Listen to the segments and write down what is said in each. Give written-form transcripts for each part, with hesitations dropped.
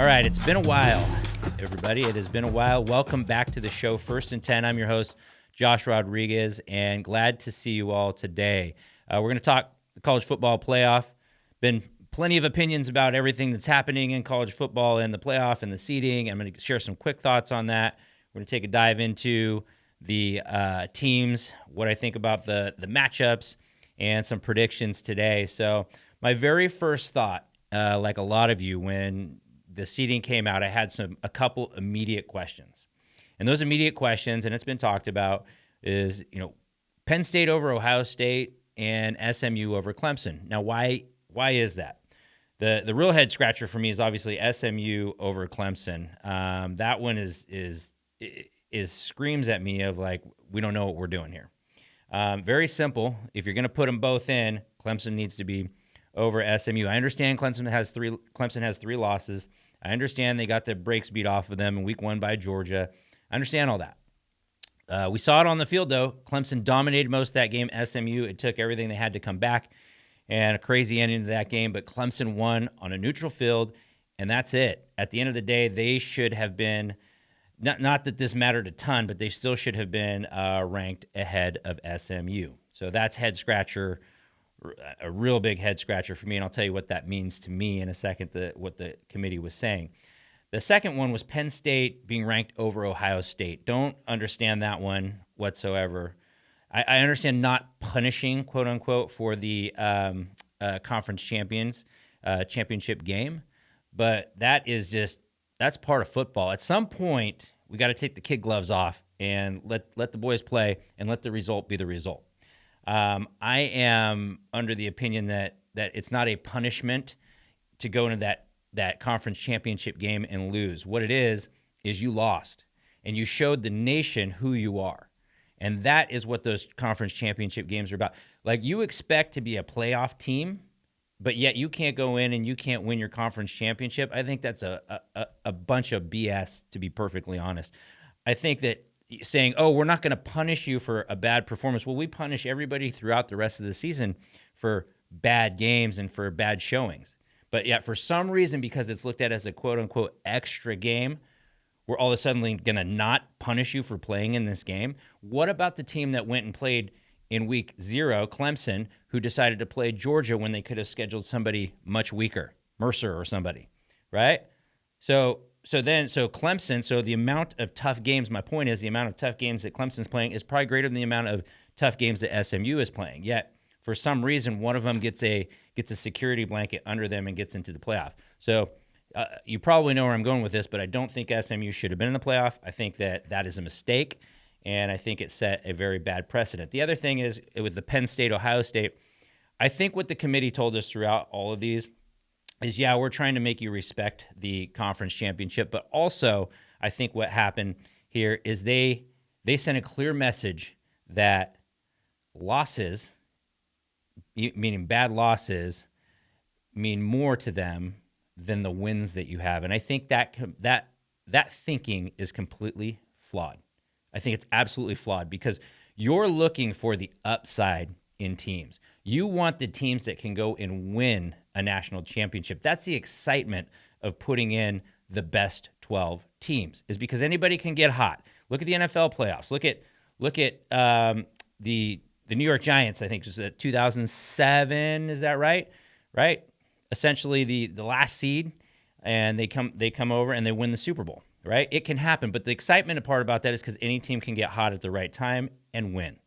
All right, it's been a while, everybody. It has been a while. Welcome back to the show, First and 10. I'm your host, Josh Rodriguez, and glad to see you all today. We're going to talk the college football playoff. Been plenty of opinions about everything that's happening in college football and the playoff and the seeding. I'm going to share some quick thoughts on that. We're going to take a dive into the teams, what I think about the matchups, and some predictions today. So my very first thought, like a lot of you, when the seeding came out, I had a couple immediate questions. And those immediate questions, and it's been talked about, is, Penn State over Ohio State and SMU over Clemson. Now, why is that? The real head scratcher for me is obviously SMU over Clemson. That one is screams at me of like, we don't know what we're doing here. Very simple. If you're going to put them both in, Clemson needs to be over SMU. I understand Clemson has three losses. I understand they got the brakes beat off of them in week 1 by Georgia. I understand all that. We saw it on the field, though. Clemson dominated most of that game. SMU, it took everything they had to come back, and a crazy ending to that game. But Clemson won on a neutral field, and that's it. At the end of the day, they should have been, not that this mattered a ton, but they still should have been ranked ahead of SMU. So that's head-scratcher, a real big head-scratcher for me, and I'll tell you what that means to me in a second, what the committee was saying. The second one was Penn State being ranked over Ohio State. Don't understand that one whatsoever. I understand not punishing, quote unquote, for the conference championship game, but that's part of football. At some point, we got to take the kid gloves off and let the boys play and let the result be the result. I am under the opinion that it's not a punishment to go into that conference championship game and lose. What it is you lost, and you showed the nation who you are. And that is what those conference championship games are about. Like, you expect to be a playoff team, but yet you can't go in and you can't win your conference championship. I think that's a bunch of BS, to be perfectly honest. I think that saying, oh, we're not going to punish you for a bad performance. Well, we punish everybody throughout the rest of the season for bad games and for bad showings. But yet, for some reason, because it's looked at as a quote-unquote extra game, we're all of a sudden going to not punish you for playing in this game. What about the team that went and played in week 0, Clemson, who decided to play Georgia when they could have scheduled somebody much weaker, Mercer or somebody, right? So Clemson, so the amount of tough games, my point is the amount of tough games that Clemson's playing is probably greater than the amount of tough games that SMU is playing. Yet, for some reason, one of them gets a security blanket under them and gets into the playoff. So you probably know where I'm going with this, but I don't think SMU should have been in the playoff. I think that is a mistake, and I think it set a very bad precedent. The other thing is, with the Penn State, Ohio State, I think what the committee told us throughout all of these is, yeah, we're trying to make you respect the conference championship, but also I think what happened here is they sent a clear message that losses, meaning bad losses, mean more to them than the wins that you have. And I think that thinking is completely flawed. I think it's absolutely flawed, because you're looking for the upside in teams. You want the teams that can go and win a national championship. That's the excitement of putting in the best 12 teams, is because anybody can get hot. Look at the NFL playoffs. Look at the New York Giants. I think it was 2007. Is that right? Right. Essentially the last seed, and they come over and they win the Super Bowl. Right. It can happen, but the excitement part about that is because any team can get hot at the right time and win.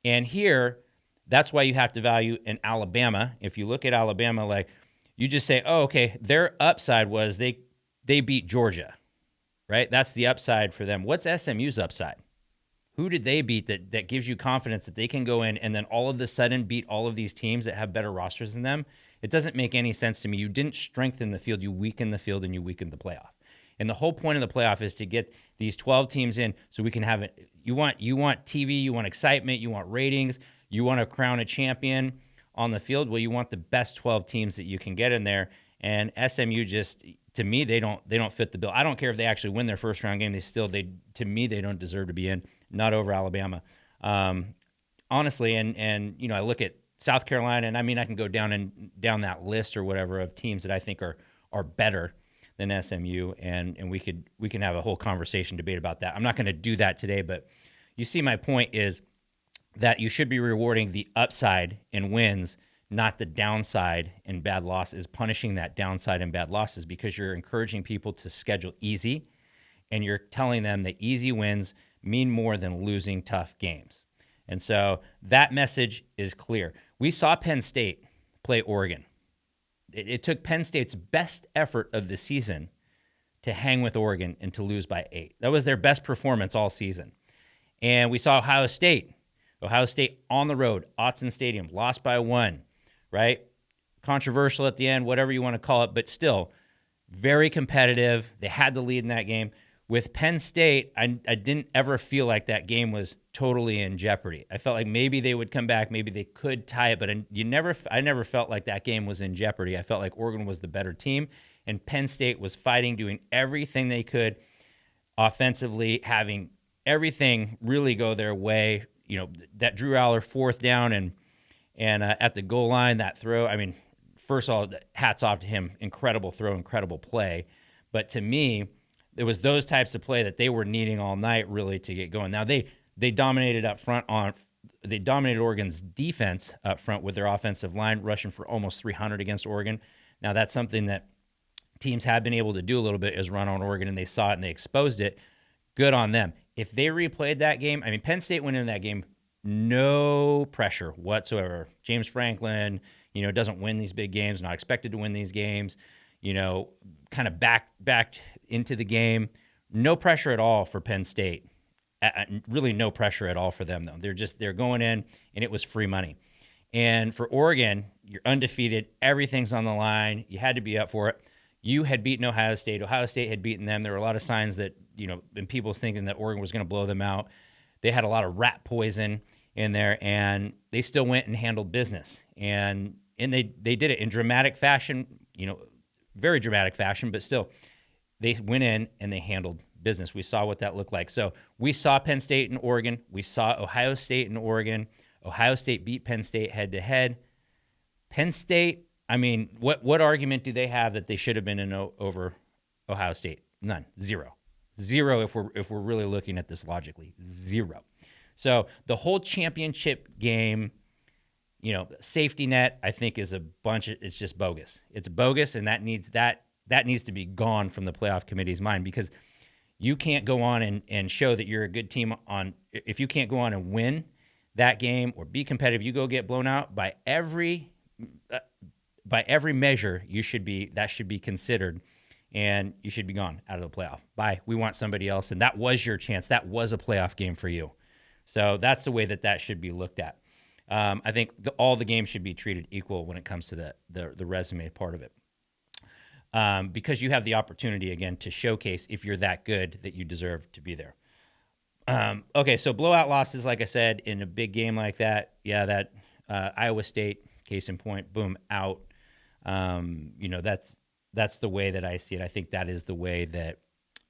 And here, that's why you have to value in Alabama. If you look at Alabama, like, you just say, oh, okay, their upside was they beat Georgia, right? That's the upside for them. What's SMU's upside? Who did they beat that gives you confidence that they can go in and then all of a sudden beat all of these teams that have better rosters than them? It doesn't make any sense to me. You didn't strengthen the field. You weakened the field, and you weakened the playoff. And the whole point of the playoff is to get these 12 teams in so we can have it. You want TV, you want excitement, you want ratings, you want to crown a champion on the field. Well, you want the best 12 teams that you can get in there. And SMU just, to me, they don't fit the bill. I don't care if they actually win their first round game. To me, they don't deserve to be in. Not over Alabama. Honestly, and I look at South Carolina, and I mean, I can go down that list or whatever of teams that I think are better than SMU, and we can have a whole conversation debate about that. I'm not going to do that today, but you see my point is that you should be rewarding the upside in wins, not the downside in bad losses, punishing that downside in bad losses, because you're encouraging people to schedule easy, and you're telling them that easy wins mean more than losing tough games. And so that message is clear. We saw Penn State play Oregon. It took Penn State's best effort of the season to hang with Oregon and to lose by 8. That was their best performance all season. And we saw Ohio State on the road, Autzen Stadium, lost by 1, right? Controversial at the end, whatever you want to call it, but still very competitive. They had the lead in that game. With Penn State, I didn't ever feel like that game was totally in jeopardy. I felt like maybe they would come back, maybe they could tie it, but I never felt like that game was in jeopardy. I felt like Oregon was the better team, and Penn State was fighting, doing everything they could offensively, having everything really go their way. You know, that Drew Aller 4th down and at the goal line, that throw. I mean, first of all, hats off to him. Incredible throw, incredible play. But to me, it was those types of play that they were needing all night really to get going. Now they dominated up front they dominated Oregon's defense up front with their offensive line, rushing for almost 300 against Oregon. Now that's something that teams have been able to do a little bit, is run on Oregon, and they saw it and they exposed it. Good on them. If they replayed that game, I mean, Penn State went into that game no pressure whatsoever. James Franklin, doesn't win these big games, not expected to win these games, kind of backed into the game. No pressure at all for Penn State. Really no pressure at all for them, though. They're going in, and it was free money. And for Oregon, you're undefeated. Everything's on the line. You had to be up for it. You had beaten Ohio State. Ohio State had beaten them. There were a lot of signs that, and people's thinking that Oregon was going to blow them out. They had a lot of rat poison in there, and they still went and handled business. And they did it in dramatic fashion, very dramatic fashion, but still, they went in and they handled business. We saw what that looked like. So we saw Penn State and Oregon. We saw Ohio State and Oregon. Ohio State beat Penn State head-to-head. Penn State, I mean, what argument do they have that they should have been in over Ohio State? None. Zero if we're really looking at this logically. Zero. So the whole championship game, safety net, I think is it's just bogus. It's bogus, and that needs to be gone from the playoff committee's mind, because you can't go on and show that you're a good team if you can't go on and win that game or be competitive. You go get blown out by every measure. That should be considered, and you should be gone out of the playoff. We want somebody else, and that was your chance. That was a playoff game for you. So that's the way that should be looked at. I think all the games should be treated equal when it comes to the resume part of it, because you have the opportunity, again, to showcase if you're that good that you deserve to be there. Okay, so blowout losses, like I said, in a big game like that, that Iowa State, case in point, boom, out. That's the way that I see it. I think that is the way that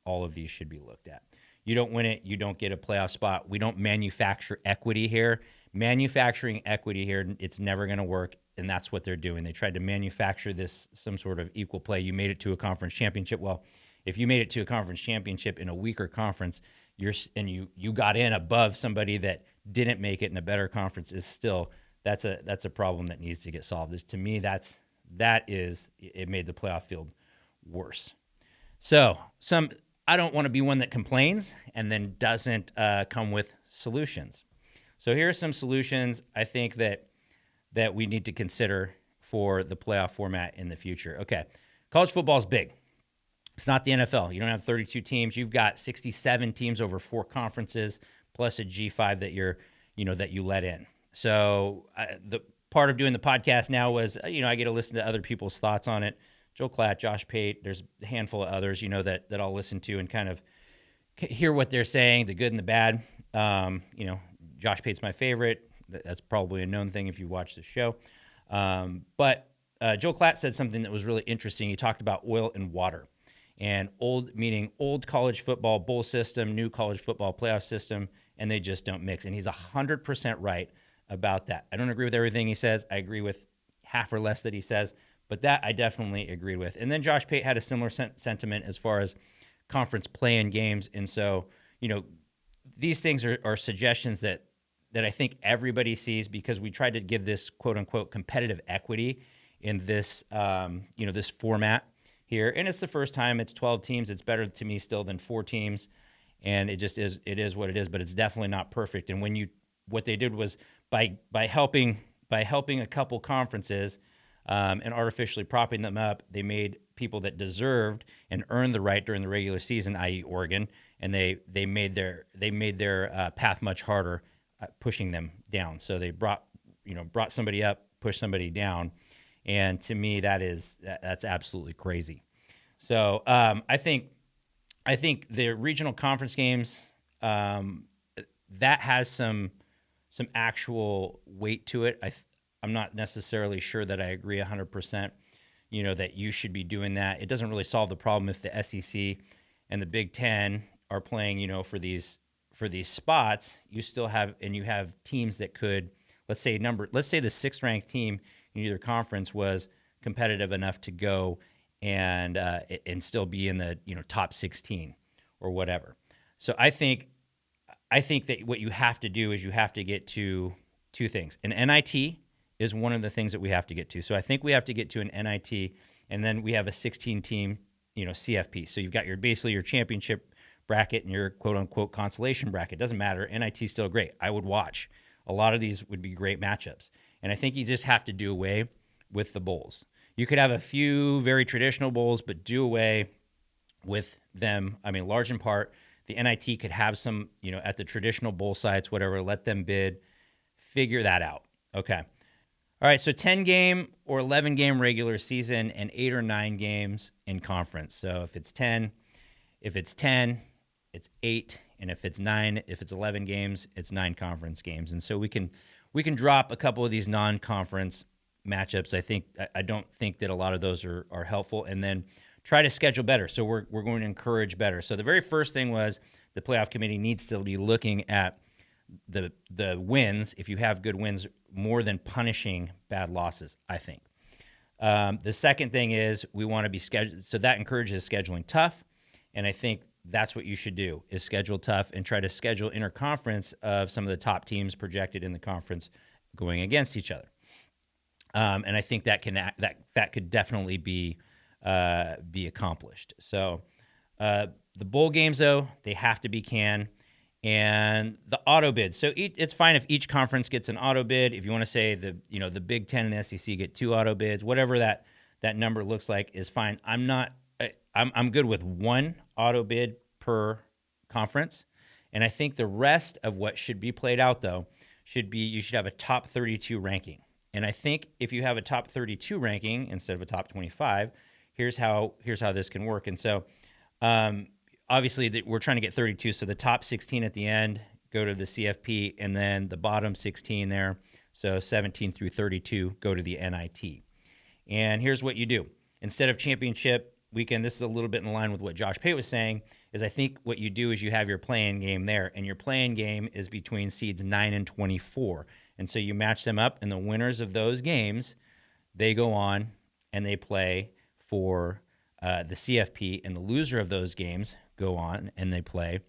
all of these should be looked at. You don't win it, you don't get a playoff spot. We don't manufacture equity here. Manufacturing equity here, it's never going to work, and that's what they're doing. They tried to manufacture some sort of equal play. You made it to a conference championship. Well, if you made it to a conference championship in a weaker conference, you got in above somebody that didn't make it in a better conference, that's a problem that needs to get solved. To me, it made the playoff field worse. So I don't want to be one that complains and then doesn't come with solutions. So here are some solutions I think that we need to consider for the playoff format in the future. Okay, college football is big. It's not the NFL. You don't have 32 teams. You've got 67 teams over 4 conferences, plus a G5 that you let in. So the part of doing the podcast now was, I get to listen to other people's thoughts on it. Joel Klatt, Josh Pate, there's a handful of others, that I'll listen to and kind of hear what they're saying, the good and the bad. Josh Pate's my favorite. That's probably a known thing if you watch the show. But Joel Klatt said something that was really interesting. He talked about oil and water, and meaning old college football bowl system, new college football playoff system, and they just don't mix. And he's 100% right about that. I don't agree with everything he says. I agree with half or less that he says, But that I definitely agreed with. And then Josh Pate had a similar sentiment as far as conference play-in games. And so, these things are suggestions that I think everybody sees, because we tried to give this quote unquote competitive equity in this this format here. And it's the first time. It's 12 teams. It's better to me still than 4 teams. And it is what it is, but it's definitely not perfect. And what they did was by helping a couple conferences and artificially propping them up, they made people that deserved and earned the right during the regular season, i.e. Oregon, and they made their path much harder, pushing them down. So they brought somebody up, pushed somebody down, and to me that's absolutely crazy. So I think the regional conference games that has some actual weight to it. I'm not necessarily sure that I agree 100%. That you should be doing that. It doesn't really solve the problem if the SEC and the Big Ten are playing, for these spots. You still have teams that could, let's say the 6th ranked team in either conference was competitive enough to go and still be in the top 16 or whatever. So I think that what you have to do is you have to get to 2 things. An NIT is one of the things that we have to get to. So I think we have to get to an NIT, and then we have a 16-team, CFP. So you've got basically your championship bracket and your quote-unquote consolation bracket. Doesn't matter. NIT is still great. I would watch. A lot of these would be great matchups. And I think you just have to do away with the bowls. You could have a few very traditional bowls, but do away with them. I mean, large in part, the NIT could have some, at the traditional bowl sites, whatever, let them bid, figure that out. Okay. All right, so 10-game or 11-game regular season and 8 or 9 games in conference. So if it's 10, it's 8, and if it's 9, if it's 11 games, it's 9 conference games. And so we can drop a couple of these non-conference matchups. I don't think that a lot of those are helpful, and then try to schedule better. So we're going to encourage better. So the very first thing was the playoff committee needs to be looking at the wins, if you have good wins, more than punishing bad losses, I think. The second thing is we want to be scheduled. So that encourages scheduling tough. And I think that's what you should do, is schedule tough and try to schedule interconference of some of the top teams projected in the conference going against each other. And I think that could definitely be accomplished. So the bowl games, though, they have to be canned. And the auto bid. So it's fine if each conference gets an auto bid. If you want to say the Big Ten and the SEC get 2 auto bids, whatever that number looks like is fine. I'm good with 1 auto bid per conference. And I think the rest of what should be played out, though, you should have a top 32 ranking. And I think if you have a top 32 ranking instead of a top 25, here's how this can work. And so obviously, we're trying to get 32, so the top 16 at the end go to the CFP, and then the bottom 16 there, so 17 through 32, go to the NIT. And here's what you do. Instead of championship weekend, this is a little bit in line with what Josh Pate was saying, is I think what you do is you have your play-in game there, and your play-in game is between seeds 9 and 24. And so you match them up, and the winners of those games, they go on and they play for the CFP, and the loser of those games go on and they play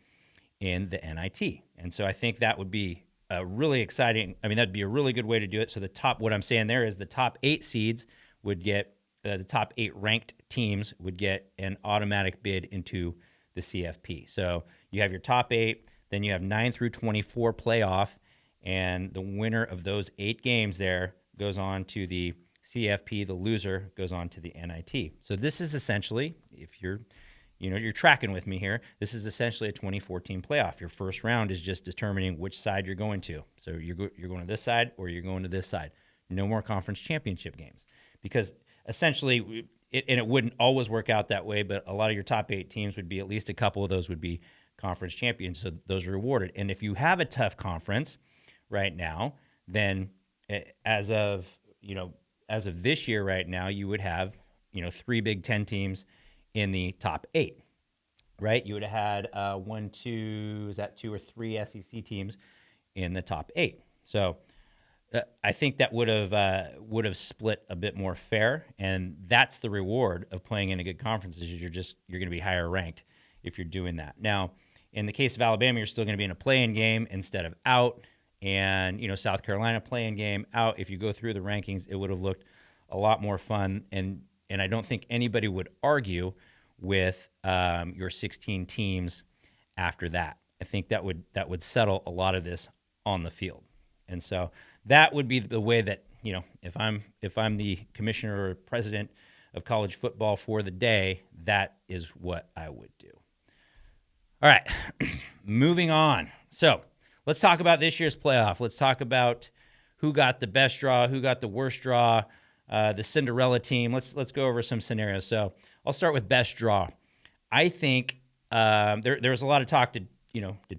in the NIT. And so I think that would be a really exciting, that'd be a really good way to do it. So what I'm saying there is the top 8 seeds would get, the top 8 ranked teams would get an automatic bid into the CFP. So you have your top 8, then you have 9 through 24 playoff, and the winner of those 8 games there goes on to the CFP, the loser goes on to the NIT. So this is essentially, if you're tracking with me here, this is essentially a 2014 playoff. Your first round is just determining which side you're going to. So you're going to this side or you're going to this side. No more conference championship games, because essentially it wouldn't always work out that way, but a lot of your top 8 teams would be, at least a couple of those would be conference champions. So those are rewarded. And if you have a tough conference right now, then as of this year right now, you would have, 3 Big Ten teams in the top 8, right? You would have had 2 or 3 SEC teams in the top 8. So I think that would have split a bit more fair, and that's the reward of playing in a good conference. Is you're going to be higher ranked if you're doing that. Now, in the case of Alabama, you're still going to be in a play-in game instead of out, and South Carolina play-in game out. If you go through the rankings, it would have looked a lot more fun, and I don't think anybody would argue with your 16 teams after that. I think that would settle a lot of this on the field, and so that would be the way that if I'm the commissioner or president of college football for the day, that is what I would do. All right, moving on. So let's talk about this year's playoff. Let's talk about who got the best draw, who got the worst draw, the Cinderella team. Let's go over some scenarios. So I'll start with best draw. I think there was a lot of talk. Did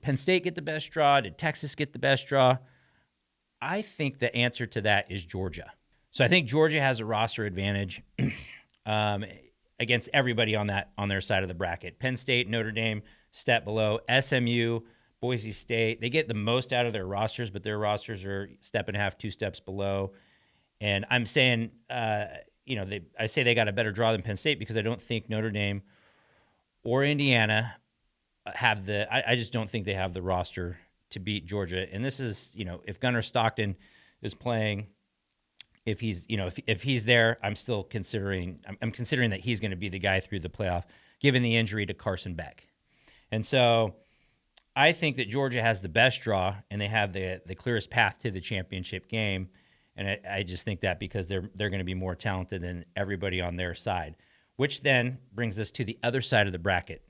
Penn State get the best draw? Did Texas get the best draw? I think the answer to that is Georgia. So I think Georgia has a roster advantage against everybody on their side of the bracket. Penn State, Notre Dame, step below. SMU, Boise State, they get the most out of their rosters, but their rosters are step and a half, 2 steps below. And I'm saying, I say they got a better draw than Penn State because I don't think Notre Dame or Indiana have I just don't think they have the roster to beat Georgia. And this is, if Gunnar Stockton is playing, if he's there, I'm considering that he's going to be the guy through the playoff, given the injury to Carson Beck. And so I think that Georgia has the best draw and they have the clearest path to the championship game. And I just think that because they're going to be more talented than everybody on their side, which then brings us to the other side of the bracket.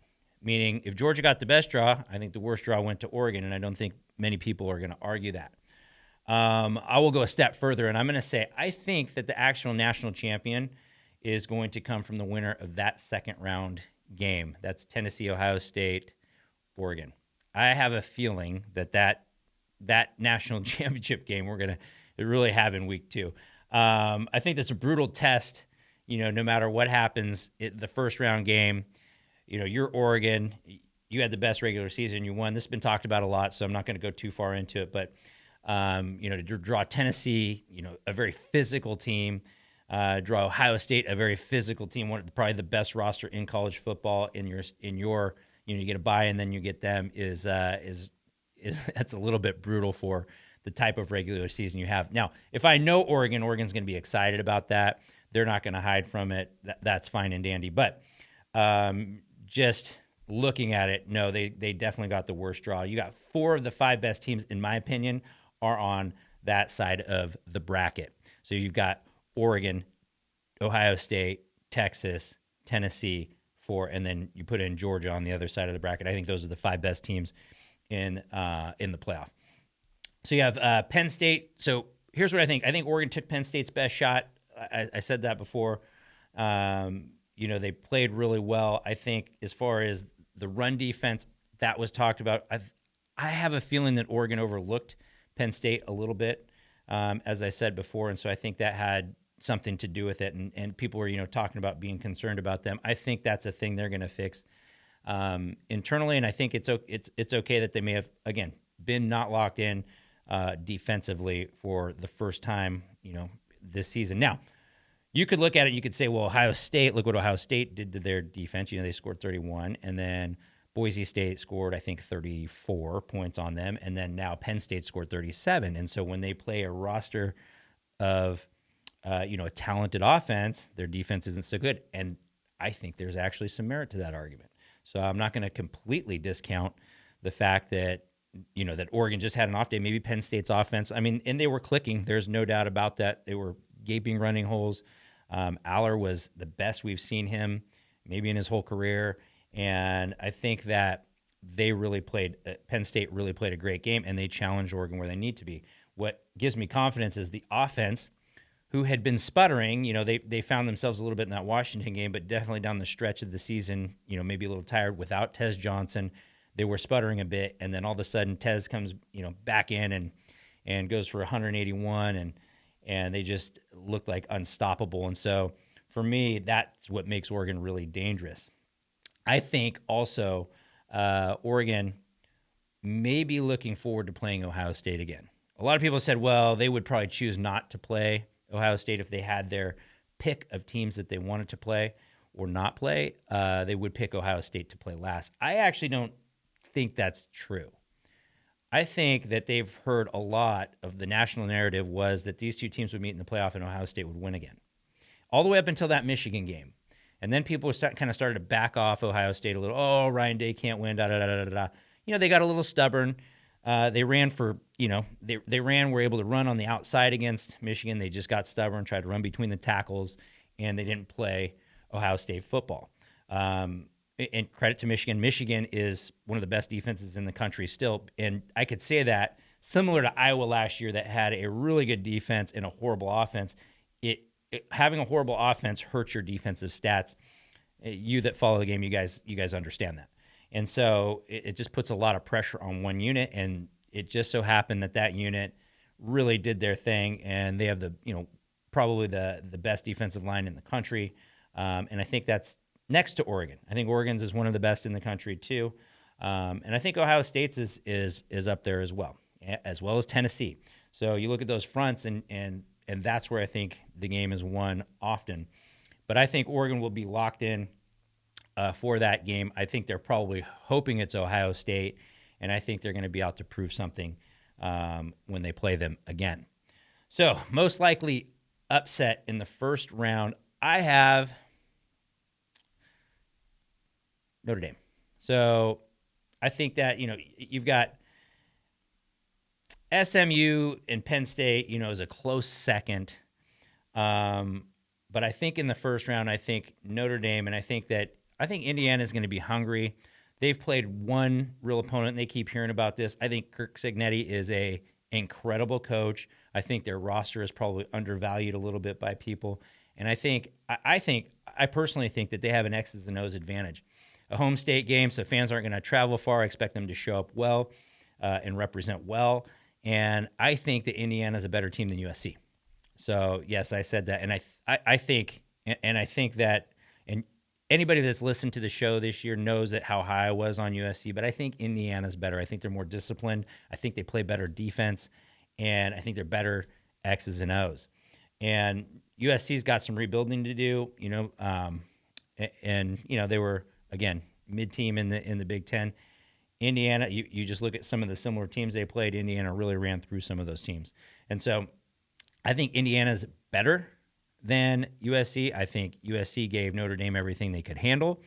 Meaning, if Georgia got the best draw, I think the worst draw went to Oregon, and I don't think many people are going to argue that. I will go a step further, and I'm going to say I think that the actual national champion is going to come from the winner of that second round game. That's Tennessee, Ohio State, Oregon. I have a feeling that national championship game we're going to really have in week 2. I think that's a brutal test. No matter what happens, the first round game. You're Oregon. You had the best regular season. You won. This has been talked about a lot, so I'm not going to go too far into it. But, to draw Tennessee, a very physical team, draw Ohio State, a very physical team, probably the best roster in college football. You get a bye and then you get them is that's a little bit brutal for the type of regular season you have. Now, if I know Oregon's going to be excited about that. They're not going to hide from it. That's fine and dandy. But just looking at it, no, they definitely got the worst draw. You got 4 of the 5 best teams, in my opinion, are on that side of the bracket. So you've got Oregon, Ohio State, Texas, Tennessee, 4, and then you put in Georgia on the other side of the bracket. I think those are the 5 best teams in the playoff. So you have Penn State. So here's what I think. I think Oregon took Penn State's best shot. I said that before. They played really well. I think as far as the run defense, that was talked about. I have a feeling that Oregon overlooked Penn State a little bit, as I said before, and so I think that had something to do with it. And people were, talking about being concerned about them. I think that's a thing they're going to fix internally, and I think it's okay that they may have again been not locked in defensively for the first time, this season. Now, you could look at it, you could say, well, Ohio State, look what Ohio State did to their defense. They scored 31, and then Boise State scored, I think, 34 points on them, and then now Penn State scored 37. And so when they play a roster of, a talented offense, their defense isn't so good. And I think there's actually some merit to that argument. So I'm not going to completely discount the fact that, that Oregon just had an off day. Maybe Penn State's offense, and they were clicking. There's no doubt about that. They were gaping running holes. Aller was the best we've seen him maybe in his whole career. And I think that Penn State really played a great game, and they challenged Oregon where they need to be. What gives me confidence is the offense, who had been sputtering. They found themselves a little bit in that Washington game, but definitely down the stretch of the season, maybe a little tired without Tez Johnson. They were sputtering a bit, and then all of a sudden Tez comes, back in and goes for 181, and they just looked like unstoppable. And so for me, that's what makes Oregon really dangerous. I think also Oregon may be looking forward to playing Ohio State again. a lot of people said, well, they would probably choose not to play Ohio State if they had their pick of teams that they wanted to play or not play. They would pick Ohio State to play last. I actually don't think that's true. I think that they've heard a lot of the national narrative was that these two teams would meet in the playoff and Ohio State would win again, all the way up until that Michigan game. And then people kind of started to back off Ohio State a little. Oh, Ryan Day can't win, da, da, da, da, da. You know, they got a little stubborn. They ran for, they were able to run on the outside against Michigan. They just got stubborn, tried to run between the tackles, and they didn't play Ohio State football. And credit to Michigan. Michigan is one of the best defenses in the country still. And I could say that similar to Iowa last year that had a really good defense and a horrible offense. Having a horrible offense hurts your defensive stats. You that follow the game, you guys understand that. And so it just puts a lot of pressure on one unit. And it just so happened that unit really did their thing. And they have probably the best defensive line in the country. And I think that's next to Oregon. I think Oregon's is one of the best in the country too. And I think Ohio State's is up there as well as Tennessee. So you look at those fronts and that's where I think the game is won often. But I think Oregon will be locked in for that game. I think they're probably hoping it's Ohio State, and I think they're going to be out to prove something when they play them again. So most likely upset in the first round, I have Notre Dame. So I think that, you've got SMU and Penn State, is a close second. But I think in the first round, I think Notre Dame, and I think Indiana is going to be hungry. They've played one real opponent, and they keep hearing about this. I think Kirk Cignetti is a incredible coach. I think their roster is probably undervalued a little bit by people. And I personally think that they have an X's and O's advantage. A home state game, so fans aren't going to travel far. I expect them to show up well and represent well. And I think that Indiana is a better team than USC. So yes, I said that, and I think that, and anybody that's listened to the show this year knows that how high I was on USC. But I think Indiana's better. I think they're more disciplined. I think they play better defense, and I think they're better X's and O's. And USC's got some rebuilding to do, and they were, again, mid-team in the Big Ten. Indiana, you just look at some of the similar teams they played. Indiana really ran through some of those teams. And so I think Indiana's better than USC. I think USC gave Notre Dame everything they could handle.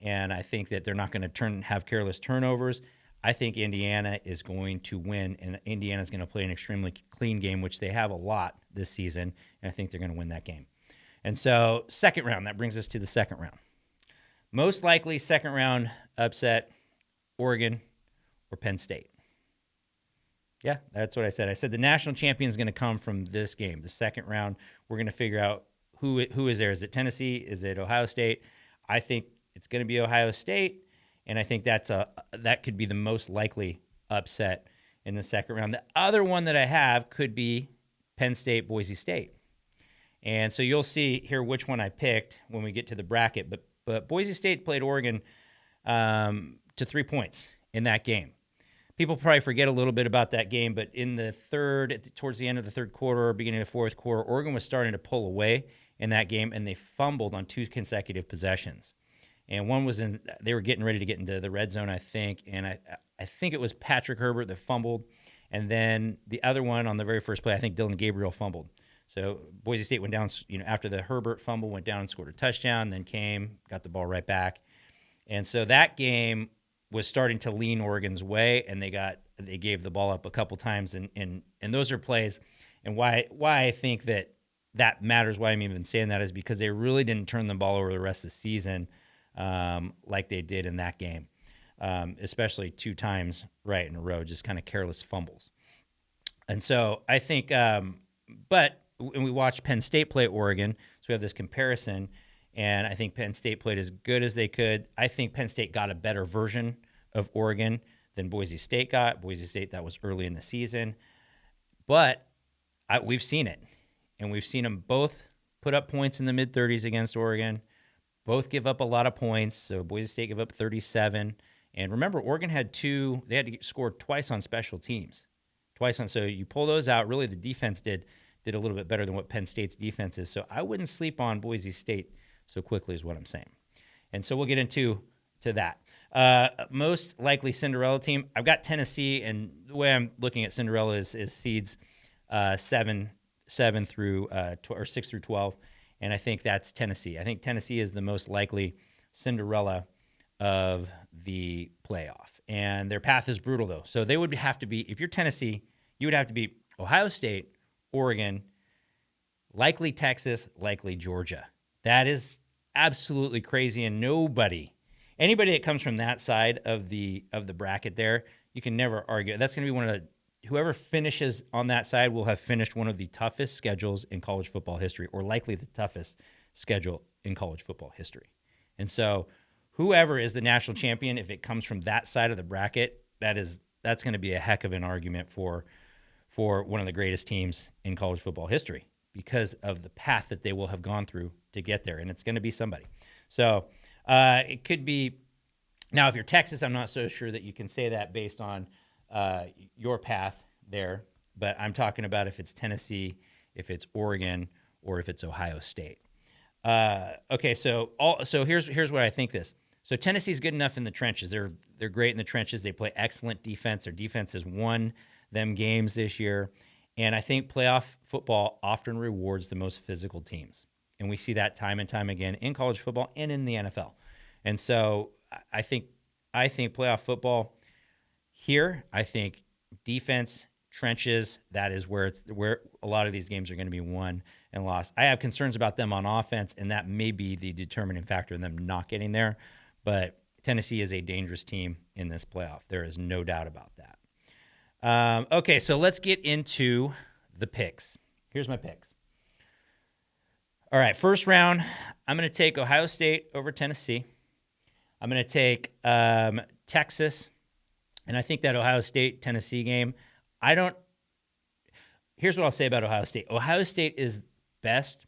And I think that they're not going to have careless turnovers. I think Indiana is going to win, and Indiana is going to play an extremely clean game, which they have a lot this season. And I think they're going to win that game. And so second round, that brings us to the second round. Most likely second round upset, Oregon or Penn State. Yeah, that's what I said. I said the national champion is going to come from this game, the second round. We're going to figure out who is there. Is it Tennessee? Is it Ohio State? I think it's going to be Ohio State, and I think that could be the most likely upset in the second round. The other one that I have could be Penn State, Boise State. And so you'll see here which one I picked when we get to the bracket. But Boise State played Oregon to 3 points in that game. People probably forget a little bit about that game, but in the towards the end of the third quarter, beginning of the fourth quarter, Oregon was starting to pull away in that game, and they fumbled on 2 consecutive possessions. And one was they were getting ready to get into the red zone, I think, and I think it was Patrick Herbert that fumbled, and then the other one on the very first play, I think Dylan Gabriel fumbled. So Boise State went down, after the Herbert fumble, went down and scored a touchdown, then got the ball right back. And so that game was starting to lean Oregon's way, and they gave the ball up a couple times, and those are plays. And why I think that matters, why I'm even saying that, is because they really didn't turn the ball over the rest of the season like they did in that game, especially 2 times right in a row, just kind of careless fumbles. And so I think, but when we watched Penn State play Oregon, so we have this comparison. And I think Penn State played as good as they could. I think Penn State got a better version of Oregon than Boise State got. Boise State, that was early in the season. But we've seen it. And we've seen them both put up points in the mid-30s against Oregon. Both give up a lot of points. So Boise State gave up 37. And remember, Oregon had they had to score twice on special teams. Twice on. So you pull those out. Really, the defense did a little bit better than what Penn State's defense is. So I wouldn't sleep on Boise State so quickly is what I'm saying. And so we'll get into that. Most likely Cinderella team. I've got Tennessee, and the way I'm looking at Cinderella is seeds 7 through or 6 through 12, and I think that's Tennessee. I think Tennessee is the most likely Cinderella of the playoff, and their path is brutal though. So they would have to be, if you're Tennessee, you would have to beat Ohio State, Oregon, likely Texas, likely Georgia. That is absolutely crazy, and anybody that comes from that side of the bracket there, you can never argue. That's going to be whoever finishes on that side will have finished one of the toughest schedules in college football history, or likely the toughest schedule in college football history. And so whoever is the national champion, if it comes from that side of the bracket, that's going to be a heck of an argument for one of the greatest teams in college football history, because of the path that they will have gone through to get there. And it's going to be somebody. So it could be, now if you're Texas, I'm not so sure that you can say that based on your path there, but I'm talking about if it's Tennessee, if it's Oregon, or if it's Ohio State. Okay, so here's what I think this. So Tennessee's good enough in the trenches. They're great in the trenches. They play excellent defense. Their defense has won them games this year. And I think playoff football often rewards the most physical teams. And we see that time and time again in college football and in the NFL. And so I think playoff football here, I think defense, trenches, that is where a lot of these games are going to be won and lost. I have concerns about them on offense, and that may be the determining factor in them not getting there. But Tennessee is a dangerous team in this playoff. There is no doubt about that. Okay, so let's get into the picks. Here's my picks. All right, first round, I'm going to take Ohio State over Tennessee. I'm going to take Texas, and I think that Ohio State-Tennessee game, here's what I'll say about Ohio State. Ohio State is best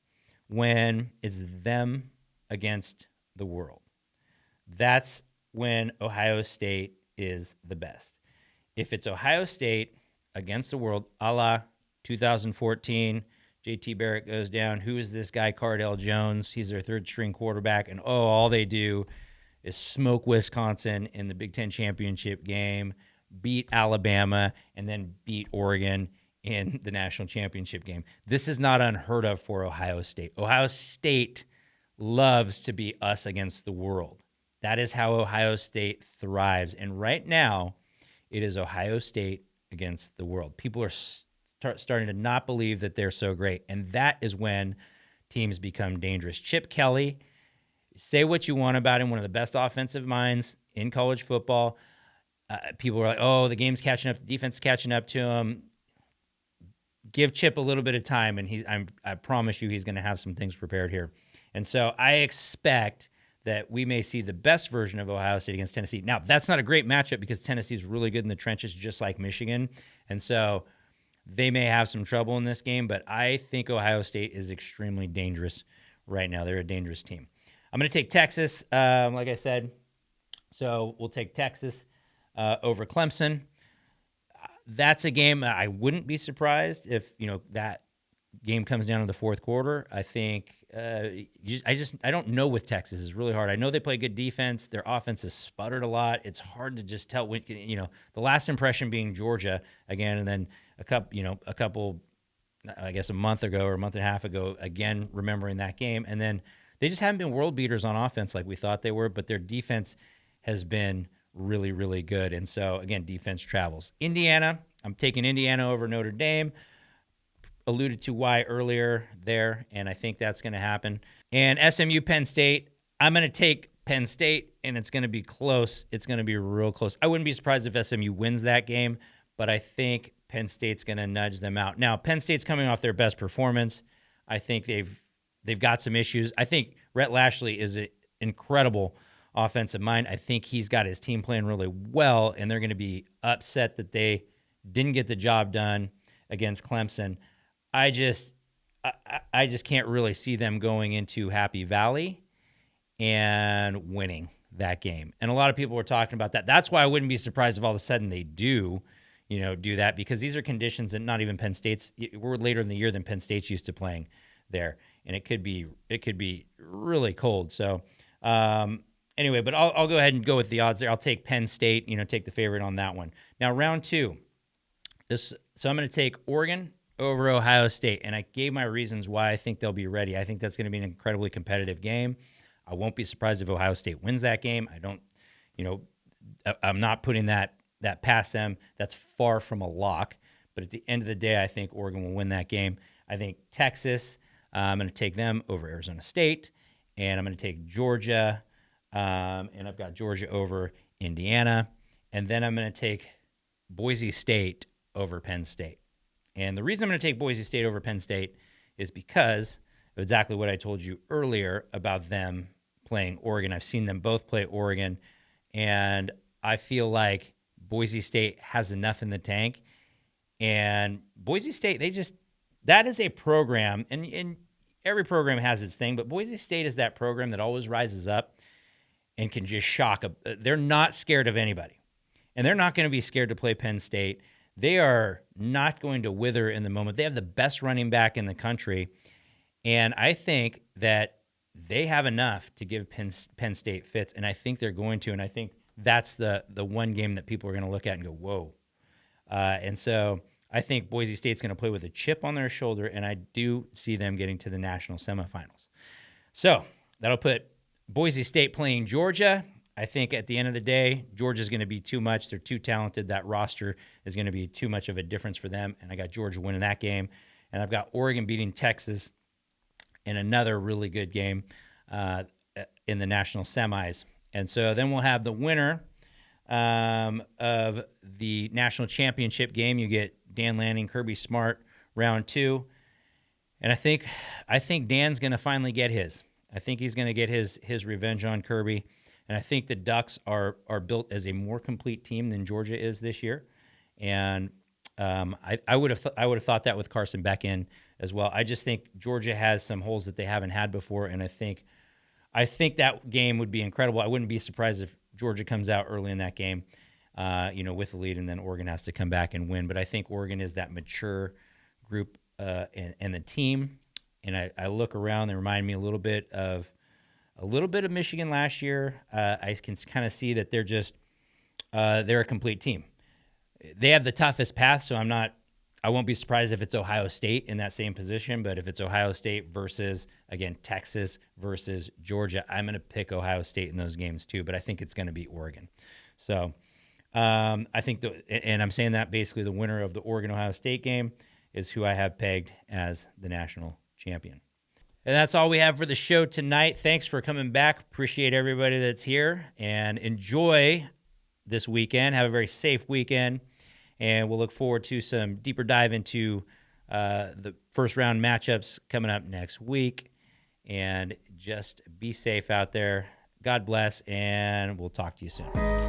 when it's them against the world. That's when Ohio State is the best. If it's Ohio State against the world, a la 2014, JT Barrett goes down. Who is this guy, Cardale Jones? He's their third-string quarterback, and all they do is smoke Wisconsin in the Big Ten championship game, beat Alabama, and then beat Oregon in the national championship game. This is not unheard of for Ohio State. Ohio State loves to be us against the world. That is how Ohio State thrives. And right now, it is Ohio State against the world. People are starting to not believe that they're so great. And that is when teams become dangerous. Chip Kelly, say what you want about him, one of the best offensive minds in college football. People are like, oh, the game's catching up, the defense is catching up to him. Give Chip a little bit of time, and I promise you he's going to have some things prepared here. And so I expect that we may see the best version of Ohio State against Tennessee. Now, that's not a great matchup because Tennessee is really good in the trenches, just like Michigan. And so they may have some trouble in this game, but I think Ohio State is extremely dangerous right now. They're a dangerous team. I'm going to take Texas, like I said. So we'll take Texas over Clemson. That's a game I wouldn't be surprised if, that game comes down to the fourth quarter. I think I don't know with Texas. It's really hard. I know they play good defense. Their offense has sputtered a lot. It's hard to just tell when, the last impression being Georgia again, and then a couple, I guess a month ago or a month and a half ago, again, remembering that game. And then they just haven't been world beaters on offense like we thought they were, but their defense has been really, really good. And so, again, defense travels. Indiana, I'm taking Indiana over Notre Dame. Alluded to why earlier there, and I think that's going to happen. And SMU, Penn State, I'm going to take Penn State, and it's going to be close. It's going to be real close. I wouldn't be surprised if SMU wins that game, but I think Penn State's going to nudge them out. Now, Penn State's coming off their best performance. I think they've got some issues. I think Rhett Lashley is an incredible offensive mind. I think he's got his team playing really well, and they're going to be upset that they didn't get the job done against Clemson. I just can't really see them going into Happy Valley and winning that game. And a lot of people were talking about that. That's why I wouldn't be surprised if all of a sudden they do, do that, because these are conditions that not even Penn State's. We're later in the year than Penn State's used to playing there, and it could be really cold. So anyway, but I'll go ahead and go with the odds there. I'll take Penn State. Take the favorite on that one. Now round 2. So I'm going to take Oregon over Ohio State, and I gave my reasons why I think they'll be ready. I think that's going to be an incredibly competitive game. I won't be surprised if Ohio State wins that game. I'm not putting that past them. That's far from a lock. But at the end of the day, I think Oregon will win that game. I think Texas, I'm going to take them over Arizona State, and I'm going to take Georgia, and I've got Georgia over Indiana, and then I'm going to take Boise State over Penn State. And the reason I'm going to take Boise State over Penn State is because of exactly what I told you earlier about them playing Oregon. I've seen them both play Oregon, and I feel like Boise State has enough in the tank. And Boise State, that is a program, and every program has its thing, but Boise State is that program that always rises up and can just shock. They're not scared of anybody, and they're not going to be scared to play Penn State. They are not going to wither in the moment. They have the best running back in the country, and I think that they have enough to give Penn State fits, and I think they're going to, and I think that's the one game that people are going to look at and go, whoa. And so I think Boise State's going to play with a chip on their shoulder, and I do see them getting to the national semifinals. So that'll put Boise State playing Georgia. I think at the end of the day, Georgia's going to be too much. They're too talented. That roster is going to be too much of a difference for them, and I got Georgia winning that game. And I've got Oregon beating Texas in another really good game in the national semis. And so then we'll have the winner of the national championship game. You get Dan Lanning, Kirby Smart, round 2. And I think Dan's going to finally get his. I think he's going to get his revenge on Kirby. And I think the Ducks are built as a more complete team than Georgia is this year. And I would have thought that with Carson Beck in as well. I just think Georgia has some holes that they haven't had before, and I think that game would be incredible. I wouldn't be surprised if Georgia comes out early in that game, with the lead, and then Oregon has to come back and win. But I think Oregon is that mature group and the team. And I look around, they remind me a little bit of Michigan last year. I can kind of see that they're a complete team. They have the toughest path, so I won't be surprised if it's Ohio State in that same position. But if it's Ohio State versus, again, Texas versus Georgia, I'm going to pick Ohio State in those games too. But I think it's going to be Oregon. So I think, and I'm saying that basically the winner of the Oregon-Ohio State game is who I have pegged as the national champion. And that's all we have for the show tonight. Thanks for coming back. Appreciate everybody that's here, and enjoy this weekend. Have a very safe weekend. And we'll look forward to some deeper dive into the first round matchups coming up next week. And just be safe out there. God bless, and we'll talk to you soon.